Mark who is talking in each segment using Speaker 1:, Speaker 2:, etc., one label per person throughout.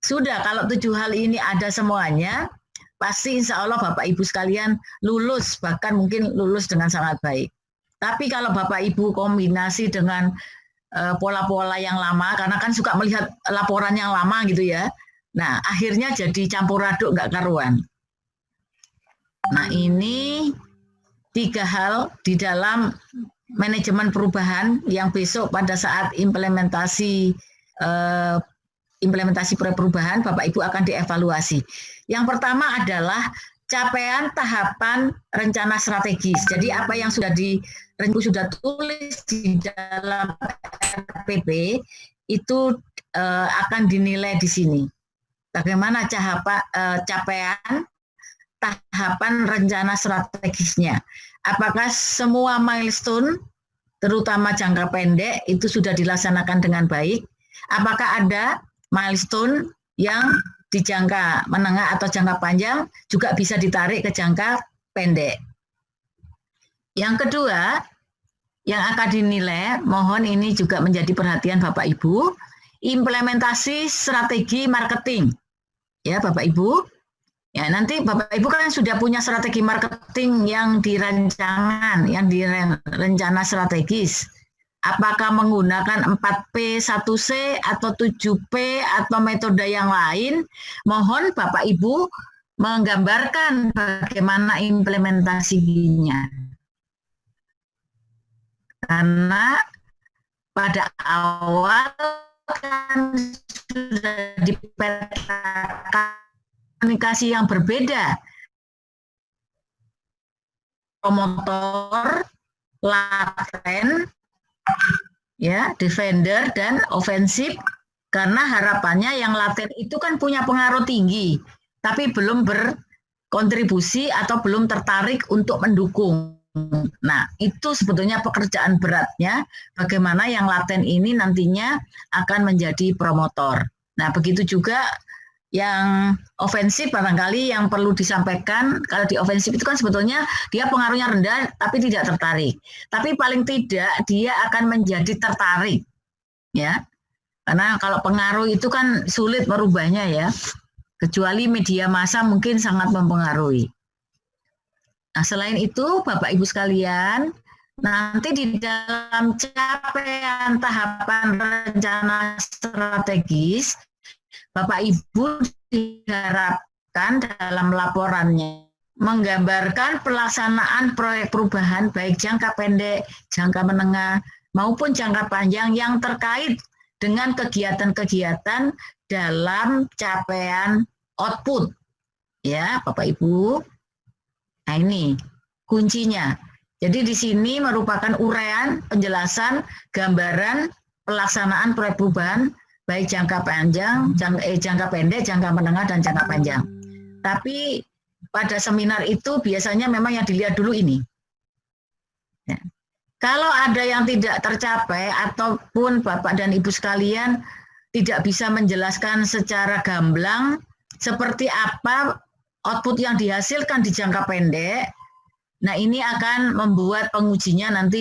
Speaker 1: Sudah, kalau 7 hal ini ada semuanya, pasti insya Allah Bapak Ibu sekalian lulus, bahkan mungkin lulus dengan sangat baik. Tapi kalau Bapak Ibu kombinasi dengan pola-pola yang lama, karena kan suka melihat laporan yang lama gitu ya, nah akhirnya jadi campur aduk nggak karuan. Nah ini 3 hal di dalam manajemen perubahan yang besok pada saat implementasi proyek perubahan Bapak Ibu akan dievaluasi. Yang pertama adalah capaian tahapan rencana strategis. Jadi apa yang sudah tulis di dalam RPP itu akan dinilai di sini. Bagaimana capaian tahapan rencana strategisnya. Apakah semua milestone, terutama jangka pendek, itu sudah dilaksanakan dengan baik? Apakah ada milestone yang di jangka menengah atau jangka panjang juga bisa ditarik ke jangka pendek? Yang kedua, yang akan dinilai, mohon ini juga menjadi perhatian Bapak Ibu, implementasi strategi marketing. Ya Bapak Ibu, ya nanti Bapak Ibu kan sudah punya strategi marketing yang dirancangan, yang direncana strategis. Apakah menggunakan 4P, 1C, atau 7P, atau metode yang lain? Mohon Bapak Ibu menggambarkan bagaimana implementasinya. Karena pada awal kan sudah dipetakan komunikasi yang berbeda. Promotor, laten, ya, defender dan ofensif, karena harapannya yang laten itu kan punya pengaruh tinggi, tapi belum berkontribusi atau belum tertarik untuk mendukung. Nah, itu sebetulnya pekerjaan beratnya, bagaimana yang laten ini nantinya akan menjadi promotor. Nah, begitu juga yang ofensif barangkali yang perlu disampaikan. Kalau di ofensif itu kan sebetulnya dia pengaruhnya rendah tapi tidak tertarik. Tapi paling tidak dia akan menjadi tertarik. Ya. Karena kalau pengaruh itu kan sulit merubahnya ya. Kecuali media massa mungkin sangat mempengaruhi. Nah, selain itu Bapak Ibu sekalian, nanti di dalam capaian tahapan rencana strategis, Bapak Ibu diharapkan dalam laporannya menggambarkan pelaksanaan proyek perubahan baik jangka pendek, jangka menengah, maupun jangka panjang yang terkait dengan kegiatan-kegiatan dalam capaian output. Ya, Bapak Ibu. Nah, ini kuncinya. Jadi di sini merupakan uraian, penjelasan, gambaran pelaksanaan proyek perubahan baik jangka panjang, jangka pendek, jangka menengah, dan jangka panjang. Tapi pada seminar itu biasanya memang yang dilihat dulu ini. Ya. Kalau ada yang tidak tercapai ataupun Bapak dan Ibu sekalian tidak bisa menjelaskan secara gamblang seperti apa output yang dihasilkan di jangka pendek, nah ini akan membuat pengujinya nanti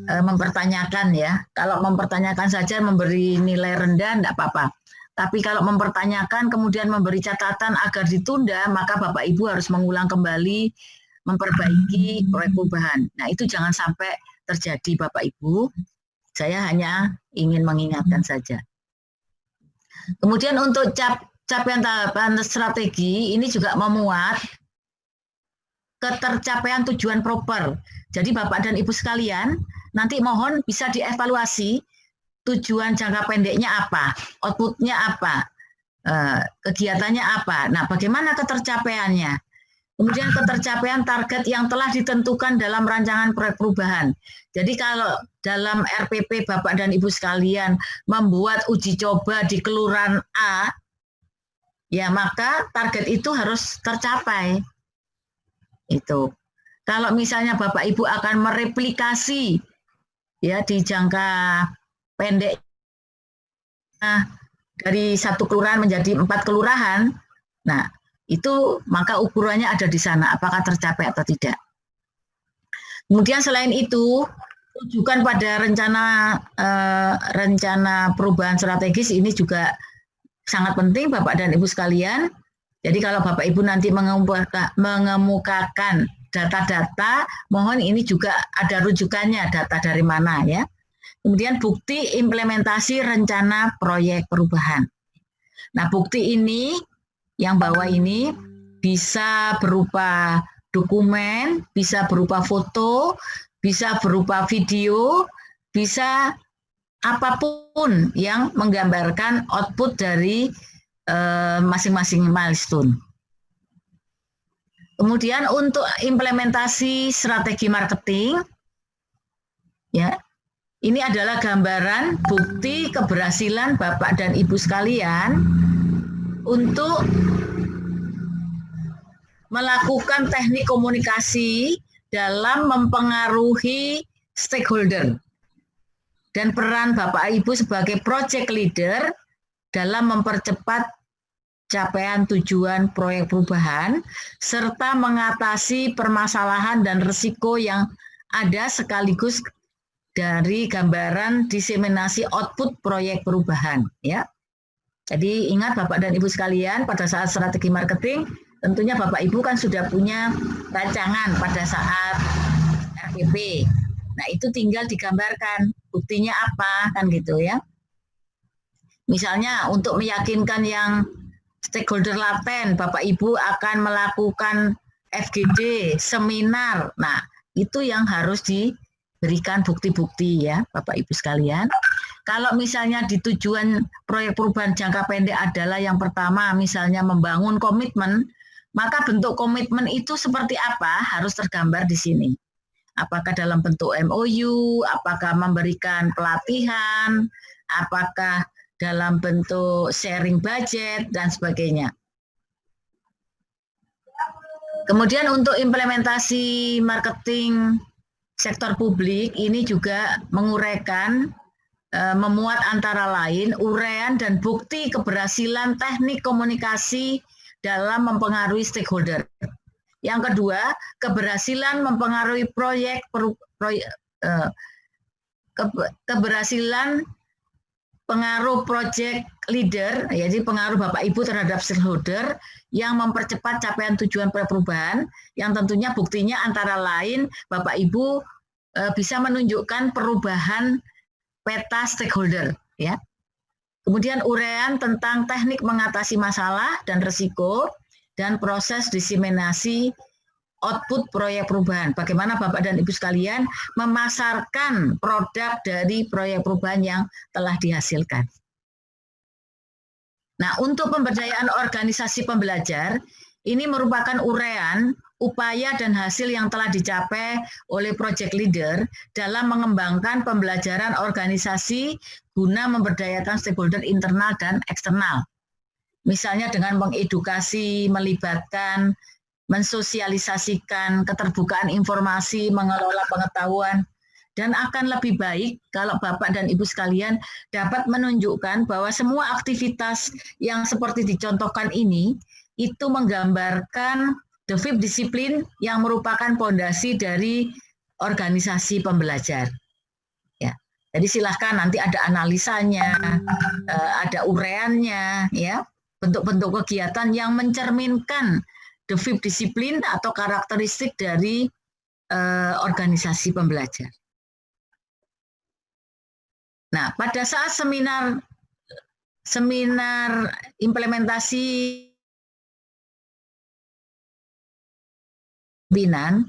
Speaker 1: mempertanyakan ya. Kalau mempertanyakan saja memberi nilai rendah, enggak apa-apa. Tapi kalau mempertanyakan kemudian memberi catatan agar ditunda, maka Bapak Ibu harus mengulang kembali, memperbaiki proyek perubahan. Nah itu jangan sampai terjadi Bapak Ibu. Saya hanya ingin mengingatkan saja. Kemudian untuk capaian tahapan strategi ini juga memuat ketercapaian tujuan proper. Jadi Bapak dan Ibu sekalian, nanti mohon bisa dievaluasi tujuan jangka pendeknya apa, outputnya apa, kegiatannya apa. Nah, bagaimana ketercapaiannya? Kemudian ketercapaian target yang telah ditentukan dalam rancangan proyek perubahan. Jadi kalau dalam RPP Bapak dan Ibu sekalian membuat uji coba di kelurahan A, ya maka target itu harus tercapai. Itu. Kalau misalnya Bapak Ibu akan mereplikasi ya di jangka pendek dari 1 kelurahan menjadi 4 kelurahan, nah itu maka ukurannya ada di sana apakah tercapai atau tidak. Kemudian selain itu rujukan pada rencana perubahan strategis ini juga sangat penting Bapak dan Ibu sekalian. Jadi kalau Bapak Ibu nanti mengemukakan data-data, mohon ini juga ada rujukannya, data dari mana ya. Kemudian bukti implementasi rencana proyek perubahan. Nah, bukti ini yang bawah ini bisa berupa dokumen, bisa berupa foto, bisa berupa video, bisa apapun yang menggambarkan output dari masing-masing milestone. Kemudian untuk implementasi strategi marketing, ya, ini adalah gambaran bukti keberhasilan Bapak dan Ibu sekalian untuk melakukan teknik komunikasi dalam mempengaruhi stakeholder dan peran Bapak Ibu sebagai project leader dalam mempercepat capaian tujuan proyek perubahan serta mengatasi permasalahan dan risiko yang ada sekaligus dari gambaran diseminasi output proyek perubahan ya. Jadi ingat Bapak dan Ibu sekalian, pada saat strategi marketing tentunya Bapak Ibu kan sudah punya rancangan pada saat RPP. Nah, itu tinggal digambarkan buktinya apa kan gitu ya. Misalnya untuk meyakinkan yang stakeholder laten, Bapak Ibu akan melakukan FGD, seminar. Nah, itu yang harus diberikan bukti-bukti ya, Bapak Ibu sekalian. Kalau misalnya di tujuan proyek perubahan jangka pendek adalah yang pertama misalnya membangun komitmen, maka bentuk komitmen itu seperti apa harus tergambar di sini. Apakah dalam bentuk MOU, apakah memberikan pelatihan, apakah dalam bentuk sharing budget, dan sebagainya. Kemudian untuk implementasi marketing sektor publik, ini juga menguraikan, memuat antara lain uraian dan bukti keberhasilan teknik komunikasi dalam mempengaruhi stakeholder. Yang kedua, keberhasilan mempengaruhi keberhasilan pengaruh project leader, jadi pengaruh Bapak Ibu terhadap stakeholder yang mempercepat capaian tujuan perubahan, yang tentunya buktinya antara lain Bapak Ibu bisa menunjukkan perubahan peta stakeholder, ya. Kemudian uraian tentang teknik mengatasi masalah dan risiko dan proses diseminasi output proyek perubahan. Bagaimana Bapak dan Ibu sekalian memasarkan produk dari proyek perubahan yang telah dihasilkan. Nah, untuk pemberdayaan organisasi pembelajar, ini merupakan uraian upaya dan hasil yang telah dicapai oleh project leader dalam mengembangkan pembelajaran organisasi guna memberdayakan stakeholder internal dan eksternal. Misalnya dengan mengedukasi, melibatkan, mensosialisasikan keterbukaan informasi, mengelola pengetahuan, dan akan lebih baik kalau Bapak dan Ibu sekalian dapat menunjukkan bahwa semua aktivitas yang seperti dicontohkan ini itu menggambarkan the fifth discipline yang merupakan pondasi dari organisasi pembelajar. Ya, jadi silahkan nanti ada analisanya, ada uraiannya, ya, bentuk-bentuk kegiatan yang mencerminkan the fifth discipline atau karakteristik dari organisasi pembelajar. Nah, pada saat seminar implementasi pimpinan,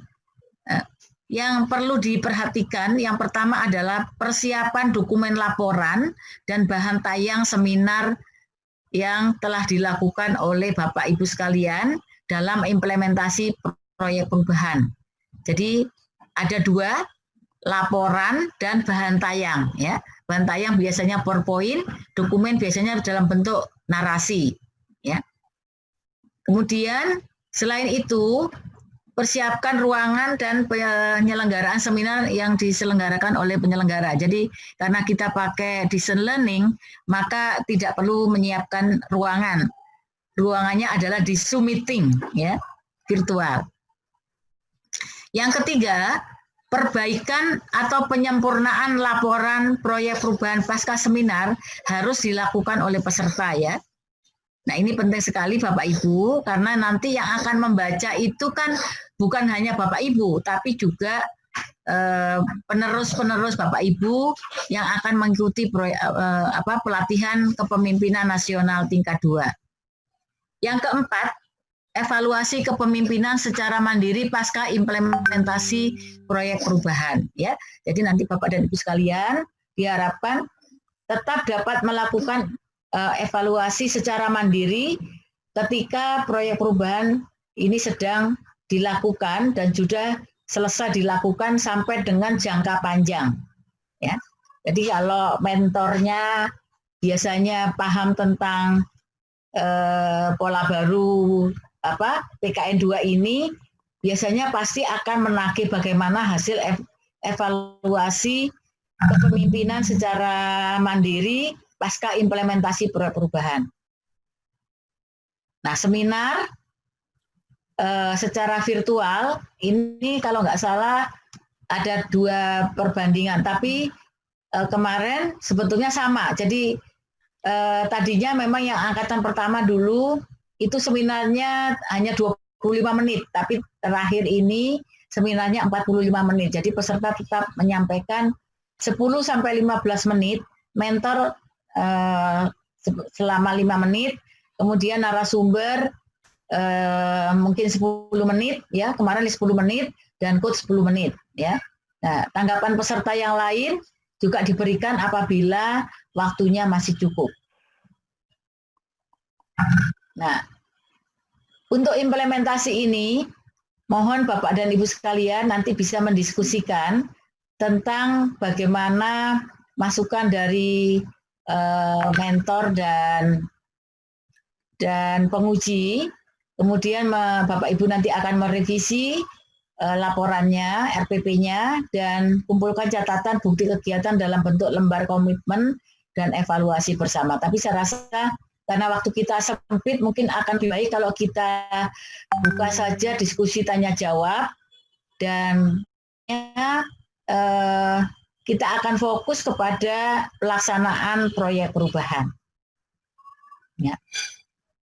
Speaker 1: yang perlu diperhatikan yang pertama adalah persiapan dokumen laporan dan bahan tayang seminar yang telah dilakukan oleh Bapak Ibu sekalian dalam implementasi proyek perubahan. Jadi ada dua, laporan dan bahan tayang. Ya, bahan tayang biasanya PowerPoint, dokumen biasanya dalam bentuk narasi. Ya. Kemudian selain itu persiapkan ruangan dan penyelenggaraan seminar yang diselenggarakan oleh penyelenggara. Jadi karena kita pakai distance learning, maka tidak perlu menyiapkan ruangan. Ruangannya adalah di Zoom meeting, ya, virtual. Yang ketiga, perbaikan atau penyempurnaan laporan proyek perubahan pasca seminar harus dilakukan oleh peserta, ya. Nah, ini penting sekali Bapak Ibu, karena nanti yang akan membaca itu kan bukan hanya Bapak Ibu, tapi juga penerus-penerus Bapak Ibu yang akan mengikuti pelatihan kepemimpinan nasional tingkat 2. Yang keempat, evaluasi kepemimpinan secara mandiri pasca implementasi proyek perubahan. Ya, jadi nanti Bapak dan Ibu sekalian diharapkan tetap dapat melakukan evaluasi secara mandiri ketika proyek perubahan ini sedang dilakukan dan sudah selesai dilakukan sampai dengan jangka panjang. Ya, jadi kalau mentornya biasanya paham tentang pola baru PKN 2 ini, biasanya pasti akan menagih bagaimana hasil evaluasi kepemimpinan secara mandiri pasca implementasi proyek perubahan. Nah, seminar secara virtual ini kalau nggak salah ada 2 perbandingan, tapi kemarin sebetulnya sama. Jadi tadinya memang yang angkatan pertama dulu itu seminarnya hanya 25 menit, tapi terakhir ini seminarnya 45 menit. Jadi peserta tetap menyampaikan 10-15 menit, mentor selama 5 menit, kemudian narasumber mungkin 10 menit, ya kemarin 10 menit, dan coach 10 menit. Ya. Nah, tanggapan peserta yang lain juga diberikan apabila waktunya masih cukup. Nah, untuk implementasi ini, mohon Bapak dan Ibu sekalian nanti bisa mendiskusikan tentang bagaimana masukan dari mentor dan penguji. Kemudian Bapak Ibu nanti akan merevisi laporannya, RPP-nya, dan kumpulkan catatan bukti kegiatan dalam bentuk lembar komitmen dan evaluasi bersama. Tapi saya rasa karena waktu kita sempit, mungkin akan lebih baik kalau kita buka saja diskusi tanya jawab, dan kita akan fokus kepada pelaksanaan proyek perubahan. Ya.